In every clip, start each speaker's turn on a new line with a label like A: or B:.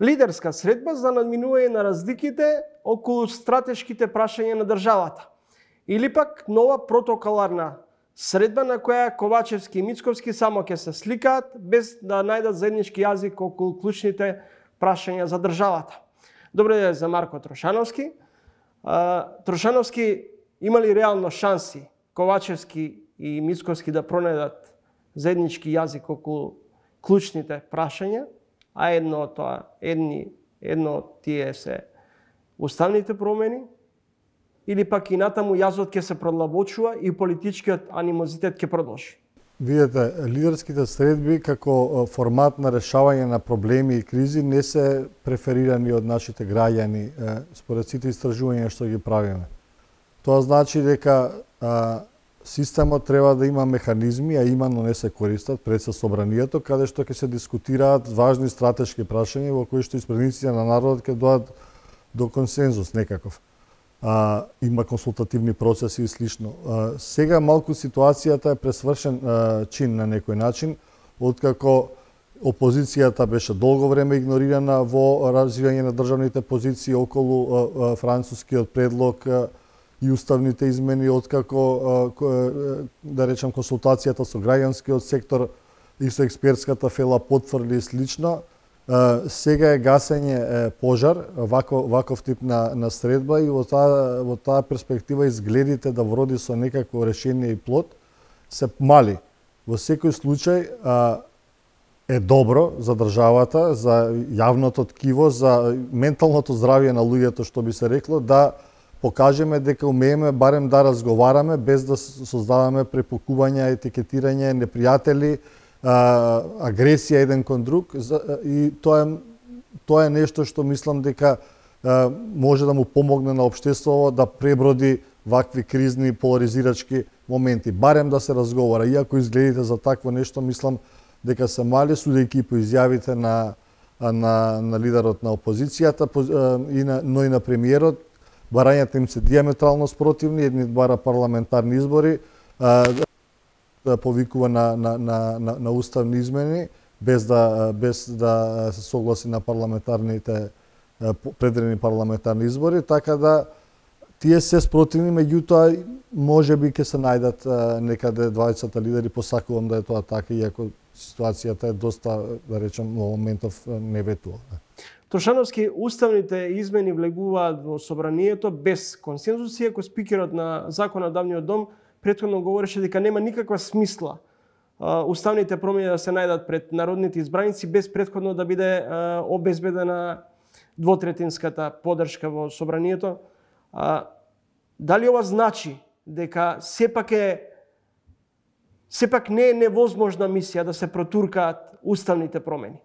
A: лидерска средба за надминување на разликите околу стратешките прашања на државата. Или пак нова протоколарна средба на која Ковачевски и Мицковски само ќе се сликаат без да најдат заеднички јазик околу клучните прашања за државата. Добре ден за Марко Трошановски. Трошановски има ли реално шанси Ковачевски и Мицковски да пронајдат заеднички јазик околу клучните прашања, а едно од тие се уставните промени, или пак и натаму јазот ќе се продлабочува и политичкиот анимозитет ќе продолжи?
B: Видете, лидерските средби како формат на решавање на проблеми и кризи не се преферирани од нашите граѓани според сите истражувања што ги правиме. Тоа значи дека системот треба да има механизми, а има, но не се користат пред собранието, каде што ќе се дискутираат важни стратешки прашања во кои што испредниците на народот ќе дојдат до консензус некаков. Има консултативни процеси и слично. Сега малку ситуацијата е пресвршен чин на некој начин, откако опозицијата беше долго време игнорирана во развивање на државните позиции околу францускиот предлог и уставните измени, откако, да речем, консултацијата со граѓанскиот сектор и со експертската фела потврди и слично. Сега е гасење пожар, ваков тип на средба, и во таа перспектива изгледите да вроди со некакво решение и плод се мали. Во секој случај е добро за државата, за јавното ткиво, за менталното здравје на луѓето, што би се рекло, да покажеме дека умееме барем да разговараме без да создаваме препокувања, етикетирање, непријатели, агресија еден кон друг, и тоа е нешто што мислам дека може да му помогне на општеството да преброди вакви кризни поларизирачки моменти. Барем да се разговара. Иако изгледите за такво нешто, мислам дека се мали, судејќи по изјавите на лидерот на опозицијата, но и на премиерот. Барањата им се диаметрално спротивни, едни бара парламентарни избори, да повикува на уставни измени, без да се согласи на предредени парламентарни избори, така да тие се спротивни, меѓутоа можеби ќе се најдат некаде двајцата лидери, посакувам да е тоа така, иако ситуацијата е доста, да речем, во моментов неветува.
A: Трошановски, уставните измени влегуваат во собранието без консензус, иако спикерот на законодавниот дом претходно говореше дека нема никаква смисла уставните промени да се најдат пред народните избраници без претходно да биде обезбедена двотретинската поддршка во собранието. Дали ова значи дека сепак не е невозможна мисија да се протуркаат уставните промени?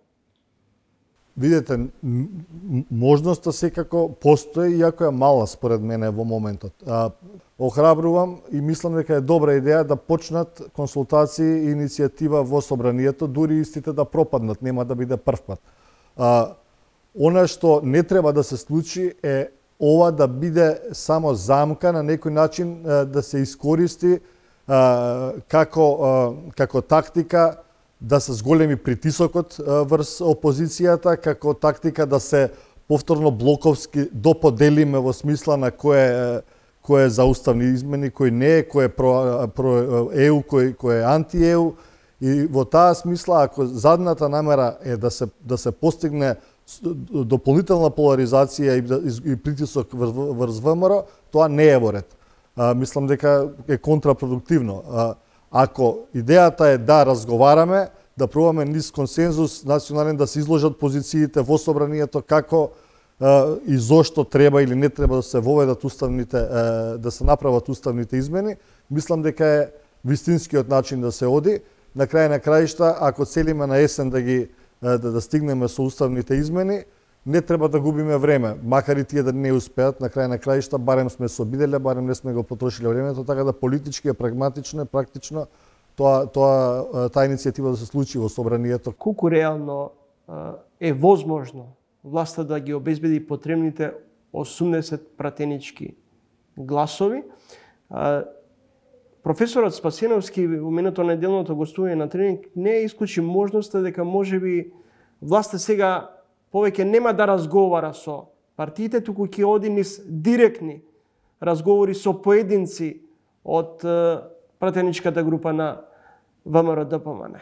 B: Видете, можноста секако постои, иако е мала според мене во моментот. Охрабрувам и мислам дека е добра идеја да почнат консултации и иницијатива во собранието, дури истите да пропаднат, нема да биде прв пат. Она што не треба да се случи е ова да биде само замка, на некој начин да се искористи како тактика да се зголеми притисокот врз опозицијата, како тактика да се повторно блоковски доподелиме во смисла на кој е за уставни измени, кој не е, кој е про-ЕУ, кој е анти-ЕУ. И во таа смисла, ако задната намера е да се постигне дополнителна поларизација и притисок врз ВМРО, тоа не е во ред. Мислам дека е контрапродуктивно. Ако идејата е да разговараме, да пробаме низ консензус национален да се изложат позициите во собранието како и зошто треба или не треба да се воведат да се направат уставните измени, мислам дека е вистинскиот начин да се оди. На крај на краишта, ако целиме на есен да стигнеме со уставните измени, не треба да губиме време, макар и тие да не успеат. На крај на краишта, барем сме се обиделе, барем не сме го потрошиле времето, така да политички е прагматично, практично таа иницијатива да се случи во собранието.
A: Колку реално е возможно власта да ги обезбеди потребните 80 пратенички гласови? Професорот Спасеновски во минато неделното гостување на тренинг не исклучи можноста дека можеби власта сега повеќе нема да разговара со партиите, туку ќе оди низ директни разговори со поединци од пратеничката група на ВМРО-ДПМН.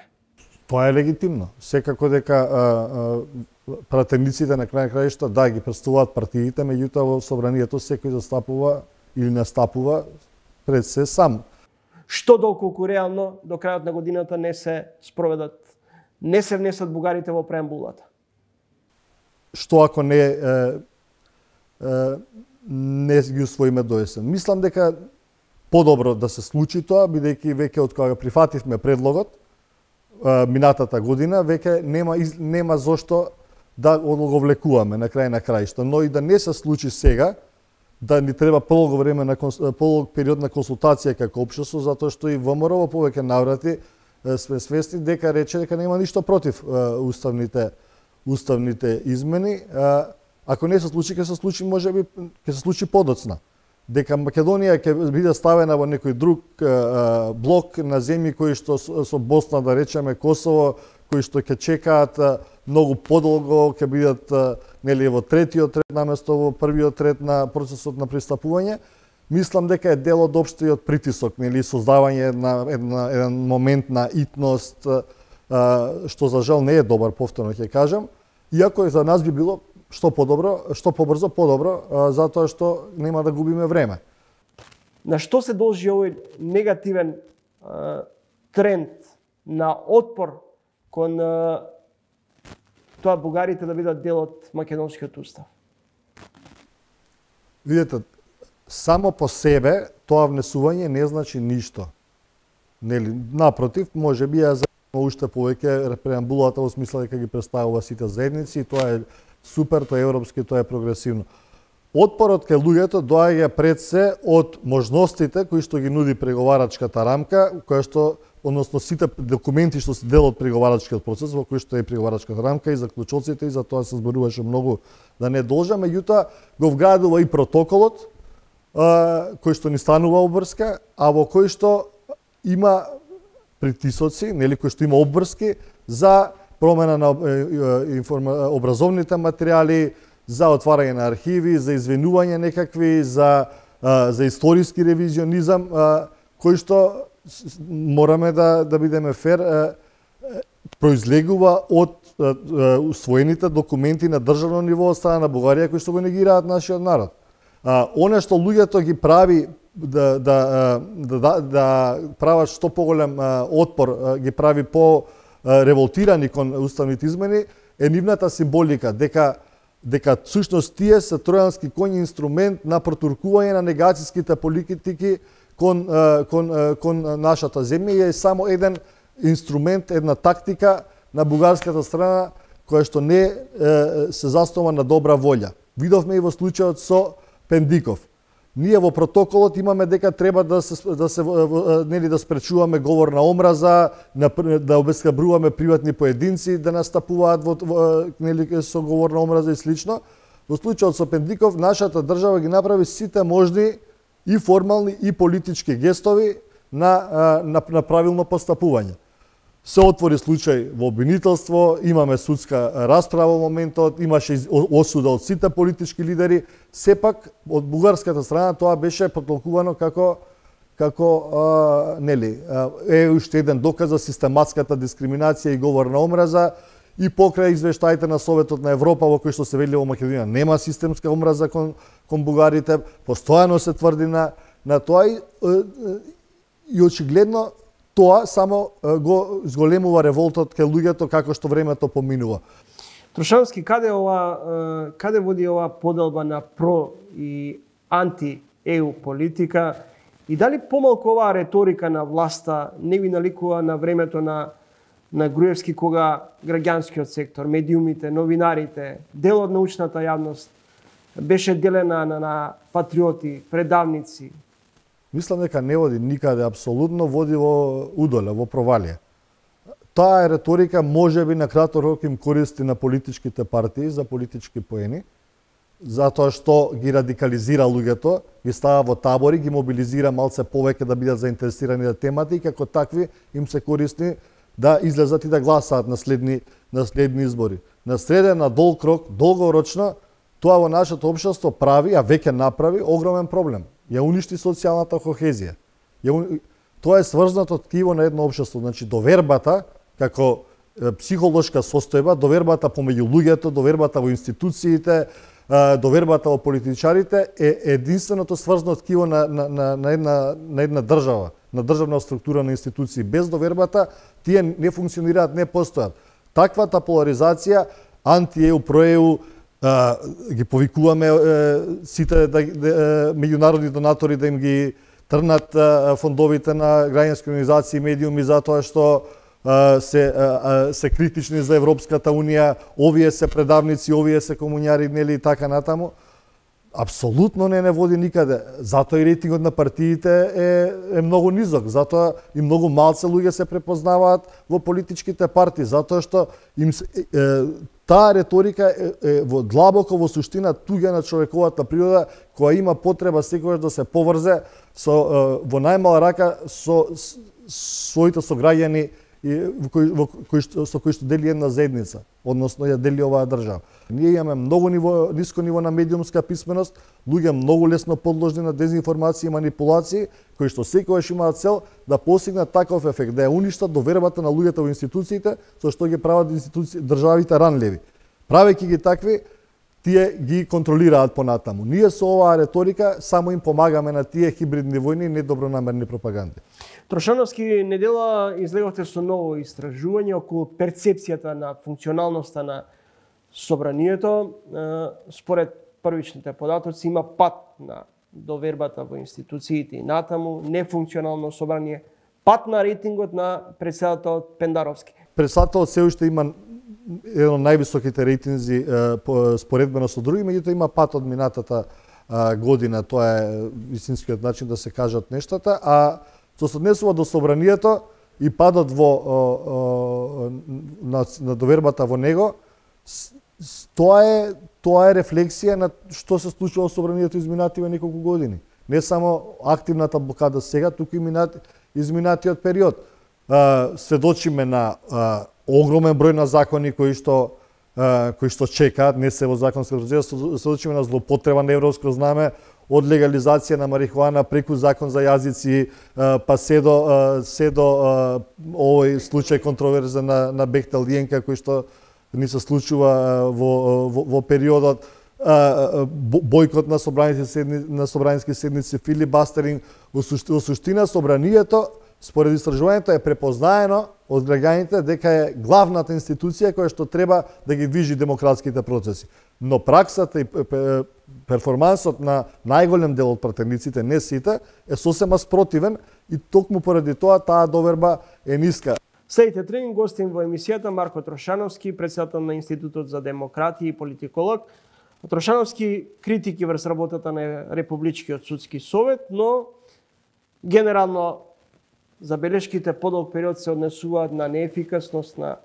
B: Тоа е легитимно. Секако дека пратениците на крај краишта да ги представуваат партиите, меѓутоа во собранието секој застапува или настапува пред се сам.
A: Што доколку реално до крајот на годината не се спроведат, не се внесат бугарите во преамбулата?
B: Што ако не ги усвоиме до есен? Мислам дека подобро да се случи тоа, бидејќи веќе од кога прифативме предлогот минатата година, веќе нема зошто да го влекуваме на крај на краишта, но и да не се случи сега, да ни треба полого период на консултација како општество, затоа што и ВМРО во повеќе наврати сме свесни дека рече дека нема ништо против уставните измени. Ако не се случи, ќе се случи можеби ќе се случи подоцна. Дека Македонија ќе биде ставена во некој друг блок на земји кои што со Босна, да речеме Косово, кои што ќе чекаат многу подолго, ќе бидат нели во третиот ред наместо во првиот ред на процесот на пристапување. Мислам дека е дел од општиот притисок, нели создавање еден момент на итност, што за жал не е добар, повторно ќе кажам, иако за нас би било што побрзо подобро, затоа што нема да губиме време.
A: На што се должи овој негативен тренд на отпор кон тоа бугарите да бидат дел од македонскиот устав?
B: Видете, само по себе тоа внесување не значи ништо. Нели, напротив, можеби ја заедно уште повеќе преамбулата во смисла дека ги представува сите заедници и тоа е супер, тоа е европски, тоа е прогресивно. Отпорот кај луѓето доаѓа пред се од можностите кои што ги нуди преговарачката рамка, која што односно сите документи што се дел од преговарачкиот процес, во кој што е преговарачката рамка и заклучоците, и за тоа се зборуваше многу да не должа, меѓутоа го вградува и протоколот кој што ни станува обврска, а во кој што има притисоци, нели, кој што има обврски за промена на образовните материјали, за отварање на архиви, за извинување некакви, за историски ревизионизам, кој што мораме да бидеме фер, произлегува од усвоените документи на државно ниво од страна на Бугарија кои што го негираат нашиот народ. Оне што луѓето ги прави да прават што поголем отпор, ги прави по револтирани кон уставните измени, е нивната символика, дека всушност тие се тројански конј инструмент на протуркување на негацијските политики кон нашата земја и е само еден инструмент, една тактика на бугарската страна која што не се заснова на добра волја. Видовме и во случајот со Пендиков. Ние во протоколот имаме дека треба да спречуваме говор на омраза, да обесхрабруваме приватни поединци да настапуваат со говор на омраза и слично. Во случајот со Пендиков нашата држава ги направи сите можни и формални и политички гестови на правилно постапување. Се отвори случај во обвинителство, имаме судска расправа во моментот, имаше осуда од сите политички лидери, сепак од бугарската страна тоа беше потолкувано како е уште еден доказ за систематската дискриминација и говор на омраза, и покрај извештаите на Советот на Европа во кој што се вели во Македонија нема системска омраза кон бугарите, постојано се тврди на тоа и очигледно тоа само го зголемува револтот кај луѓето како што времето поминува.
A: Трошански, каде води ова поделба на про и анти-ЕУ политика и дали помалку оваа реторика на власта не ви наликува на времето на Груевски, кога граѓанскиот сектор, медиумите, новинарите, дел од научната јавност беше делена на патриоти, предавници?
B: Мислам дека не води никаде, апсолутно води во удоле, во провалие. Таа реторика можеби на краток рок им користи на политичките партии за политички поени, затоа што ги радикализира луѓето, ги става во табори, ги мобилизира малце повеќе да бидат заинтересирани за темата и како такви им се користи да излезат и да гласаат на следни избори. На среден, на долг рок, долгорочно, тоа во нашето општество прави, а веќе направи огромен проблем. Ја уништи социјалната кохезија. Тоа е сврзнато ткиво на едно општество. Значи, довербата, како психолошка состојба, довербата помеѓу луѓето, довербата во институциите, довербата во политичарите е единственото сврзано ткиво на една држава, на државна структура на институции. Без довербата тие не функционираат, не постојат. Таквата поларизација, анти-ЕУ, про-ЕУ, ги повикуваме сите меѓународни донатори да им ги трнат фондовите на граѓански организации и медиуми затоа што се критични за Европската Унија, овие се предавници, овие се комуњари, нели, и така натаму. Апсолутно не води никаде. Затоа и рейтингот на партиите е многу низок. Затоа и многу малце луѓе се препознаваат во политичките партии. Затоа што таа реторика е длабоко во суштина туѓа на човековата природа, која има потреба секогаш да се поврзе во најмала рака со своите сограѓани со кои што дели една заедница, односно ја дели оваа држава. Ние имаме многу ниско ниво на медиумска писменост, луѓе многу лесно подложни на дезинформации и манипулации, кои што секогаш имаат цел да постигнат таков ефект, да ја уништат довербата на луѓето во институциите, со што ги прават државите ранливи. Правејќи ги такви, тие ги контролираат понатаму. Ние со оваа реторика само им помагаме на тие хибридни војни и недобронамерни пропаганди.
A: Трошановски, недела излеговте со ново истражување околу перцепцијата на функционалноста на собранието. Според првичните податоци има пат на довербата во институциите и натаму, нефункционално собрание, пат на рейтингот на претседателот Пендаровски.
B: Претседателот се уште има едно од највисоките рейтинзи споредбено со други, меѓутоа има пат од минатата година. Тоа е вистинскиот начин да се кажат нештата, а што се однесува до собранието и падот на довербата во него, тоа е рефлексија на што се случува во собранието изминативе неколку години. Не само активната блокада сега, туку и изминатиот период. Сведочиме на огромен број на закони кои што чекаат, не се во законска процедура, сведочиме на злоупотреба на европско знаме, од легализација на марихуана преку закон за јазици, па се до овој случај контроверзен на Бехтел Јенка кој што ни се случува во периодот, бојкот на собрански седници, филибастеринг. Во суштина собранието, според истражувањето, е препознаено од граѓаните дека е главната институција која што треба да ги движи демократските процеси. Но праксата и перформансот на најголем дел од пратениците, не сите, е сосема спротивен и токму поради тоа таа доверба е ниска.
A: Следите тренинг гостин во емисијата Марко Трошановски, претседател на Институтот за демократија и политиколог. Трошановски критики врз работата на Републичкиот судски совет, но генерално забелешките подолг период се однесуваат на неефикасност на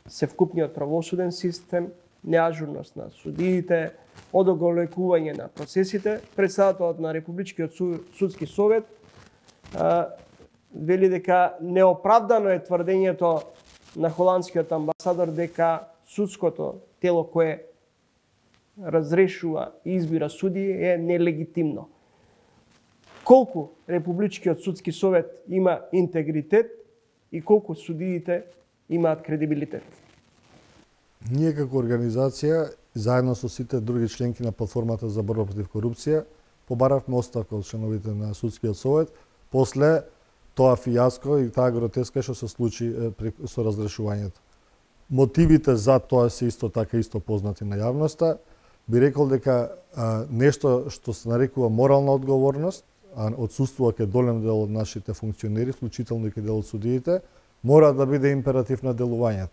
A: севкупниот правосуден систем, неажурност на судиите, одоголекување на процесите. Претседателот на Републичкиот судски совет вели дека неоправдано е тврдењето на холандскиот амбасадор дека судското тело кое разрешува и избира судии е нелегитимно. Колку Републичкиот судски совет има интегритет и колку судиите имаат кредибилитет?
B: Ние како организација, заедно со сите други членки на платформата за борба против корупција, побаравме оставка од членовите на судскиот совет после тоа фијаско и таа гротеска што се случи со разрешувањето. Мотивите за тоа се исто така познати на јавноста. Би рекол дека нешто што се нарекува морална одговорност, а отсуствува кај голем дел од нашите функционери, вклучително и кај дел од судиите, мора да биде императив на делувањето.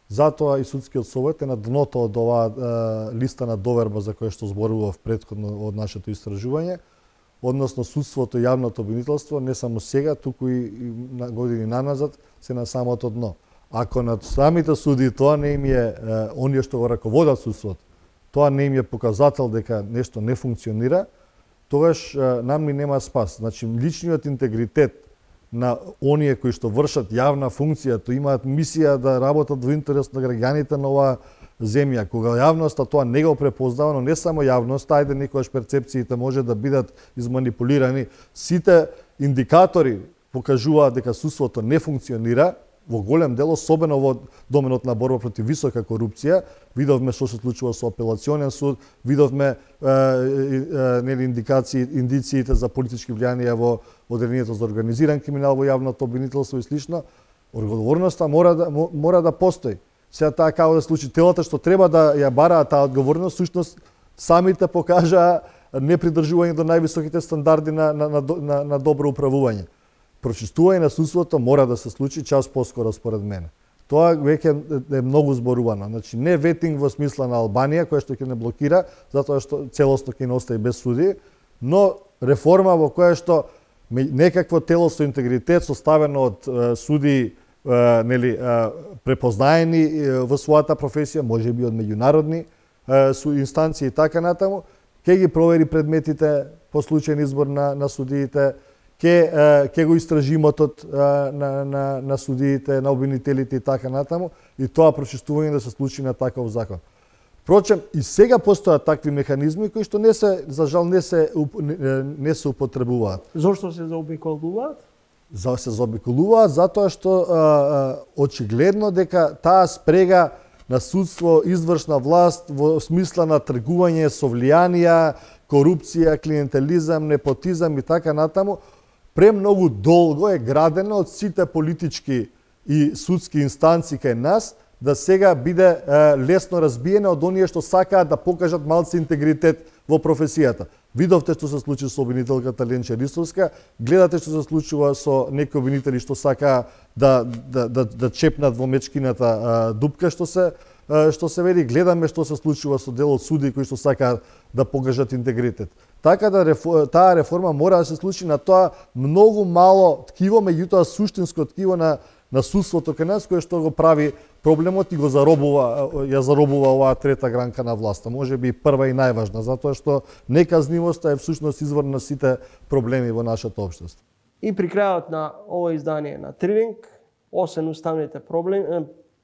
B: Затоа и судскиот совет е на дното од оваа листа на доверба за која што зборував претходно од нашето истражување, односно судството и јавното обвинителство не само сега, туку и на години наназад се на самото дно. Ако на самите суди тоа не им е оние што го раководат судството, тоа не им е показател дека нешто не функционира, тогаш нам ни нема спас. Значи, личниот интегритет на оние кои што вршат јавна функција, тој имаат мисија да работат во интерес на граѓаните на оваа земја. Кога јавноста тоа не го препознава, но не само јавноста, ајде некогаш перцепциите може да бидат изманипулирани, сите индикатори покажуваат дека суството не функционира во голем дел, особено во доменот на борба против висока корупција. Видовме што се случува со апелационен суд, видовме индициите за политички влијанија во Одделението за организиран криминал во јавното обвинителство и слично. Одговорноста мора да постои. Сега таа како да случи телата што треба да ја бараат таа одговорност, всушност самите покажаа непридржување до највисоките стандарди на добро управување. Прочистување на судството мора да се случи час поскоро според мене. Тоа веќе е многу зборувано. Значи не ветинг во смисла на Албанија која што ќе не блокира, затоа што целосно ќе не остави без суди, но реформа во која што некакво тело со интегритет составено од суди препознаени во својата професија, можеби од меѓународни инстанции и така натаму, ќе ги провери предметите по случајен избор на судиите, ќе го истражи имотот на судиите, на обвинителите и така натаму, и тоа прочистување да се случи на таков закон. Впрочем, и сега постојат такви механизми кои што за жал не се употребуваат.
A: Зошто се заобиколуваат?
B: Се заобиколуваат затоа што очигледно дека таа спрега на судство, извршна власт во смисла на тргување со влијанија, корупција, клиентелизам, непотизам и така натаму, премногу долго е градена од сите политички и судски инстанции кај нас, да сега биде лесно разбиена од оние што сакаат да покажат малце интегритет во професијата. Видовте што се случи со обвинителката Ленче Ристовска, гледате што се случува со некои обвинители што сакаа да чепнат во мечкината дупка што се вели, гледаме што се случува со дел од суди кои што сакаат да покажат интегритет. Така да таа реформа мора да се случи на тоа многу мало ткиво, меѓутоа суштинско ткиво на судството кај нас, кое што го прави проблемот и ја заробува оваа трета гранка на власта. Може би прва и најважна, затоа што неказнивоста е всушност извор на сите проблеми во нашето општество.
A: И при крајот на ово издание на Трилинг, освен уставните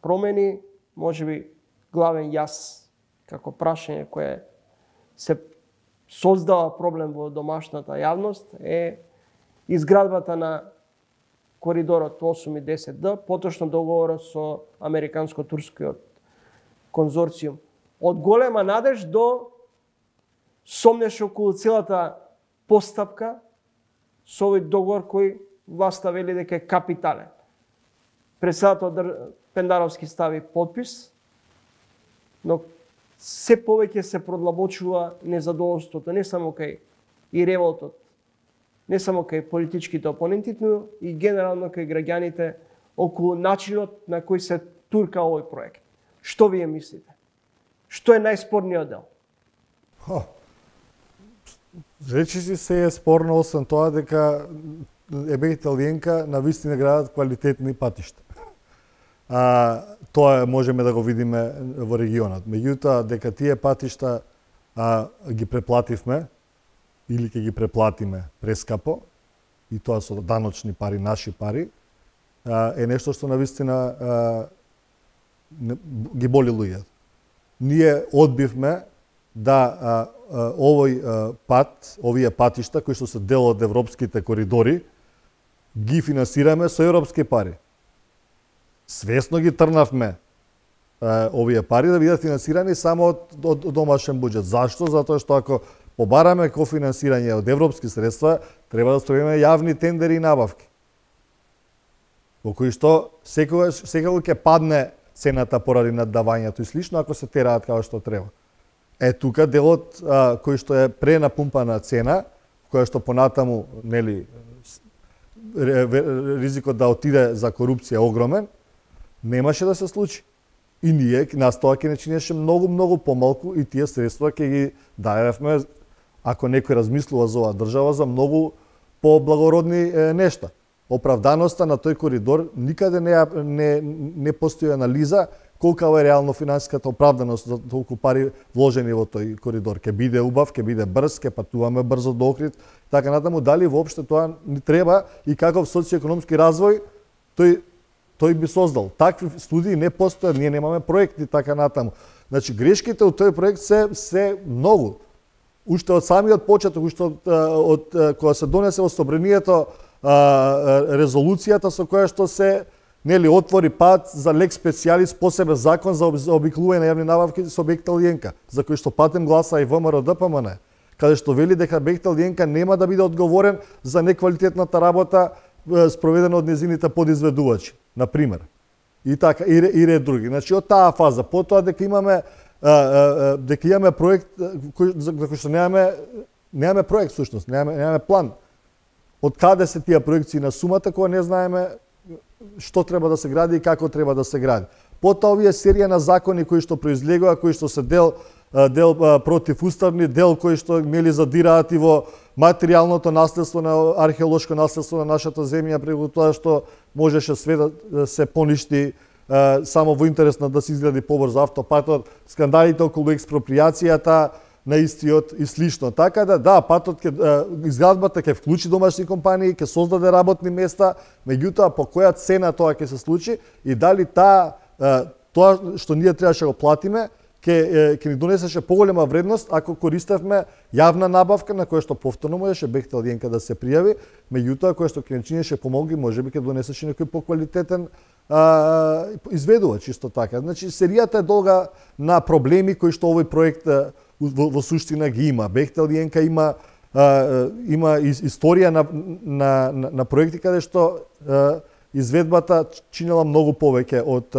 A: промени, може би главен јас како прашање кое се создава проблем во домашната јавност е изградбата на коридорот 8 и 10Д, поточно договорот со американско-турскиот конзорциум. Од голема надеж до сомнеш околу целата постапка со овој договор кој власта вели дека е капитален. Председател Пендаровски стави подпис, но се повеќе се продлабочува незадоволството, не само кај и револтот, не само кај политичките опоненти, но и генерално кај граѓаните околу начинот на кој се турка овој проект. Што вие мислите? Што е најспорниот дел?
B: Речиси се е спорно, освен тоа дека ЕБ Италиенка навистина градат квалитетни патишта. Тоа можеме да го видиме во регионот. Меѓутоа, дека тие патишта ги преплативме, или ќе ги преплатиме прескапо, и тоа со даночни пари, наши пари, е нешто што навистина ги боли луѓето. Ние одбивме да овие патишта, кои што се дел од европските коридори, ги финансираме со европски пари. Свесно ги трнавме овие пари да бидат финансирани само од домашен буџет. Зашто? Затоа што ако побараме кофинансирање од европски средства, треба да спроведеме јавни тендери и набавки. Во кои што секако ќе падне цената поради наддавањето и слично, ако се тераат како што треба. Тука делот кој што е пренапумпана цена, која што понатаму, ризикот да отиде за корупција огромен, немаше да се случи. И ние, нас тоа ќе не чинеше многу помалку и тие средства ќе ги даевме, ако некој размислува за оваа држава, за многу поблагородни нешта. Оправданоста на тој коридор никаде не постои анализа колка е реално финансиската оправданост за толку пари вложени во тој коридор. Ке биде убав, ке биде брз, ке патуваме брзо до Охрид, така натаму, дали воопшто тоа ни треба и каков социоекономски развој тој би создал. Такви студии не постојат, ние немаме проекти така натаму. Значи грешките од тој проект се многу. Уште од самиот почеток, уште од кога се донесе во собранието резолуцијата со која што се отвори пат за лек специјалис, посебен закон за обиклување на јавни набавки со Бехтел Јенка, за кој што патем гласа и ВМРО ДПМН, каде што вели дека Бехтел Јенка нема да биде одговорен за неквалитетната работа спроведена од незините подизведувачи, на пример. И така и ред други. Значи од таа фаза, потоа дека имаме проект за кој што немаме проект всушност, немаме план. Од каде се тие проекции на сумата кога не знаеме што треба да се гради и како треба да се гради. Потоа овие серија на закони кои што произлегува, кои што се дел противуставни, дел кои што задираат и во материјалното наследство, на археолошко наследство на нашата земја, преку тоа што можеше све да се поништи само во интерес на да се изгради побрзо автопатот, скандалите околу експроприацијата на истиот и слично. Така да, патот изградбата ќе вклучи домашни компании, ќе создаде работни места, меѓутоа по која цена тоа ќе се случи и дали тоа што ние требаше да го платиме ќе ни донесеше поголема вредност ако користевме јавна набавка на која што повторно можеше Бехтел Јенка да се пријави, меѓутоа која што ќе ни чинеше помоги, можеби ќе донесеше некој поквалитетен изведувач исто така. Значи серијата е долга на проблеми кои што овој проект во суштина ги има. Бехтел Јенка има историја на проекти каде што изведбата чинела многу повеќе од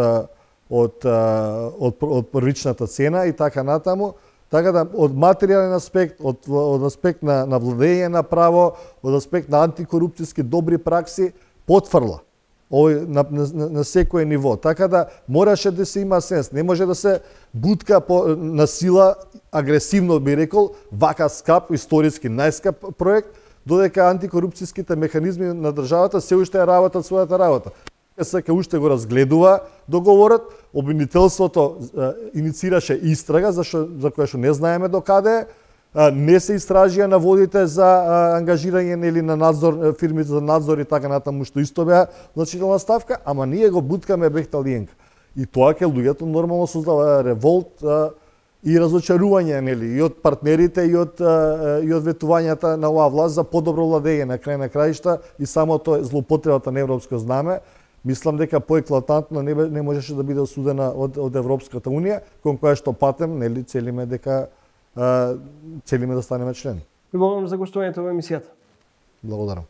B: првичната цена и така натаму. Така да од материјален аспект, од аспект на владење на право, од аспект на антикорупцијски добри пракси потврла овој на секое ниво. Така да мораше да се има сенс. Не може да се бутка на сила, агресивно би рекол, вака скап, историски најскап проект, додека антикорупцијските механизми на државата се уште работат својата работа. СК уште го разгледува договорот, обвинителството иницираше истрага за која што не знаеме до каде, не се истражија наводите за ангажирање или на надзор, фирми за надзор и така натаму, што исто беа значителна ставка, ама ние го буткаме Бехтел Јенка. И тоа ке луѓето нормално создава револт и разочарување и од партнерите и од ветувањата на оваа власт за подобро владење на крај на краишта и самото злоупотребата на европско знаме. Мислам дека поеклатантно не можеше да биде осудена од Европската унија, кон која што патем, целиме да станеме член.
A: Ви благодарам за гостувањето во емисијата.
B: Благодарам.